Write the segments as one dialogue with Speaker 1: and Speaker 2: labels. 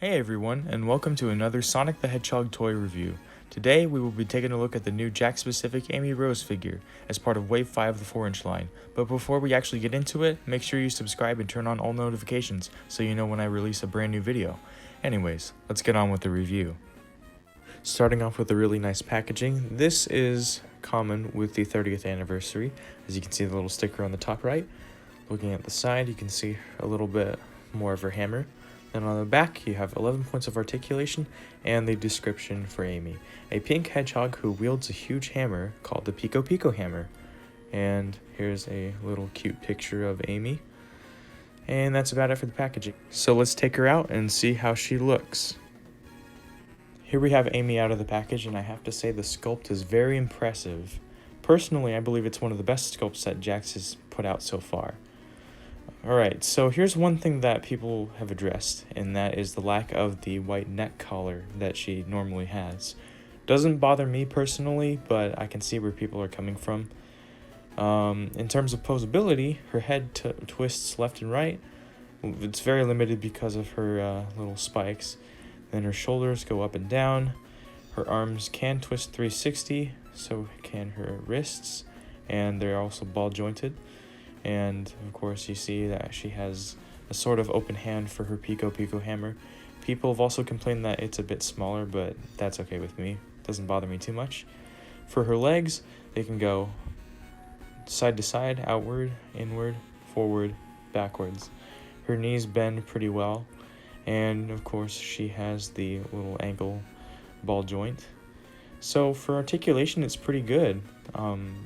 Speaker 1: Hey everyone, and welcome to another Sonic the Hedgehog toy review. Today we will be taking a look at the new Jakks specific Amy Rose figure as part of Wave 5 of the 4-inch line. But before we actually get into it, make sure you subscribe and turn on all notifications so you know when I release a brand new video. Anyways, let's get on with the review. Starting off with the really nice packaging, this is common with the 30th anniversary. As you can see the little sticker on the top right. Looking at the side, you can see a little bit more of her hammer. Then on the back, you have 11 points of articulation and the description for Amy. A pink hedgehog who wields a huge hammer called the Pico Pico hammer. And here's a little cute picture of Amy. And that's about it for the packaging. So let's take her out and see how she looks. Here we have Amy out of the package, and I have to say the sculpt is very impressive. Personally, I believe it's one of the best sculpts that Jakks has put out so far. Alright, so here's one thing that people have addressed, and that is the lack of the white neck collar that she normally has. Doesn't bother me personally, but I can see where people are coming from. In terms of posability, her head twists left and right. It's very limited because of her little spikes. Then her shoulders go up and down. Her arms can twist 360, so can her wrists, and they're also ball jointed. And of course you see that she has a sort of open hand for her Pico Pico hammer. People have also complained that it's a bit smaller, but that's okay with me. Doesn't bother me too much. For her legs, they can go side to side, outward, inward, forward, backwards. Her knees bend pretty well. And of course she has the little ankle ball joint. So for articulation, it's pretty good.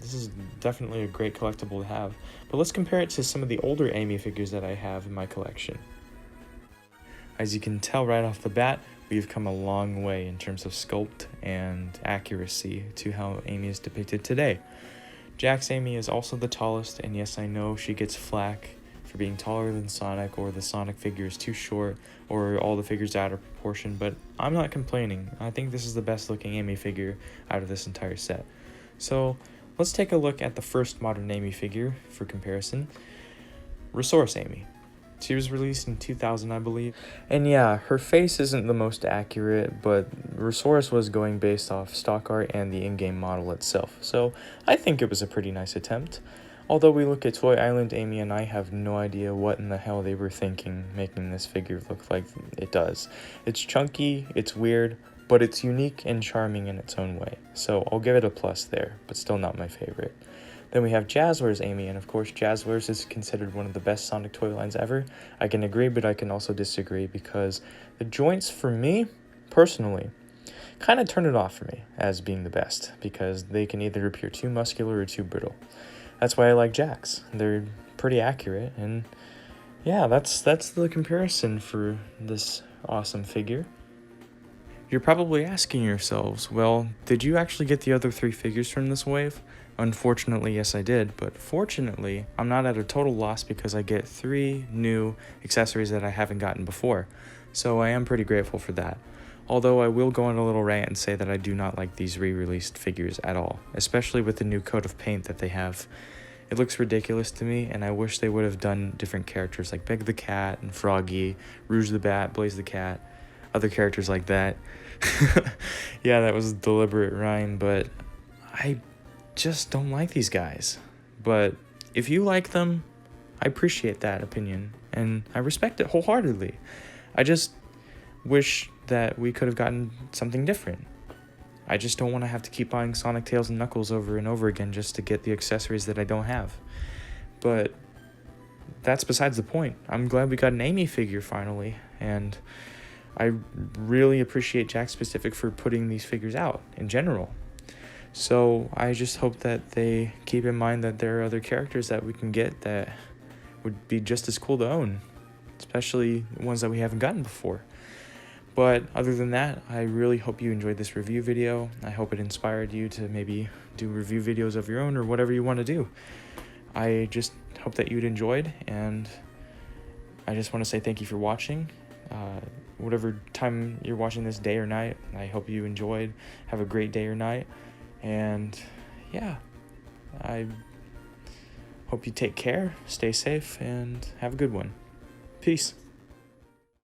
Speaker 1: This is definitely a great collectible to have. But let's compare it to some of the older Amy figures that I have in my collection. As you can tell right off the bat, we've come a long way in terms of sculpt and accuracy to how Amy is depicted today. Jakks Amy is also the tallest, and yes, I know she gets flack for being taller than Sonic, or the Sonic figure is too short, or all the figures out of proportion, but I'm not complaining. I think this is the best looking Amy figure out of this entire set. So let's take a look at the first modern Amy figure for comparison. Resource Amy. She was released in 2000, I believe. And yeah, her face isn't the most accurate, but Resource was going based off stock art and the in-game model itself. So I think it was a pretty nice attempt. Although we look at Toy Island Amy, and I have no idea what in the hell they were thinking making this figure look like it does. It's chunky, it's weird, but it's unique and charming in its own way. So I'll give it a plus there, but still not my favorite. Then we have Jazzwares Amy, and of course Jazzwares is considered one of the best Sonic toy lines ever. I can agree, but I can also disagree because the joints for me, personally, kind of turn it off for me as being the best because they can either appear too muscular or too brittle. That's why I like Jakks. They're pretty accurate, and yeah, that's the comparison for this awesome figure. You're probably asking yourselves, well, did you actually get the other 3 figures from this wave? Unfortunately, yes I did, but fortunately, I'm not at a total loss because I get 3 new accessories that I haven't gotten before, so I am pretty grateful for that. Although I will go on a little rant and say that I do not like these re-released figures at all, especially with the new coat of paint that they have. It looks ridiculous to me, and I wish they would have done different characters like Beg the Cat and Froggy, Rouge the Bat, Blaze the Cat, other characters like that. Yeah, that was a deliberate rhyme, but I just don't like these guys. But if you like them, I appreciate that opinion, and I respect it wholeheartedly. I just wish that we could have gotten something different. I just don't want to have to keep buying Sonic, Tails, and Knuckles over and over again just to get the accessories that I don't have. But that's besides the point. I'm glad we got an Amy figure finally, and I really appreciate Jakks Specific for putting these figures out in general. So I just hope that they keep in mind that there are other characters that we can get that would be just as cool to own, especially ones that we haven't gotten before. But other than that, I really hope you enjoyed this review video. I hope it inspired you to maybe do review videos of your own or whatever you want to do. I just hope that you'd enjoyed, and I just want to say thank you for watching. Whatever time you're watching this, day or night, I hope you enjoyed. Have a great day or night. And yeah, I hope you take care, stay safe, and have a good one. Peace.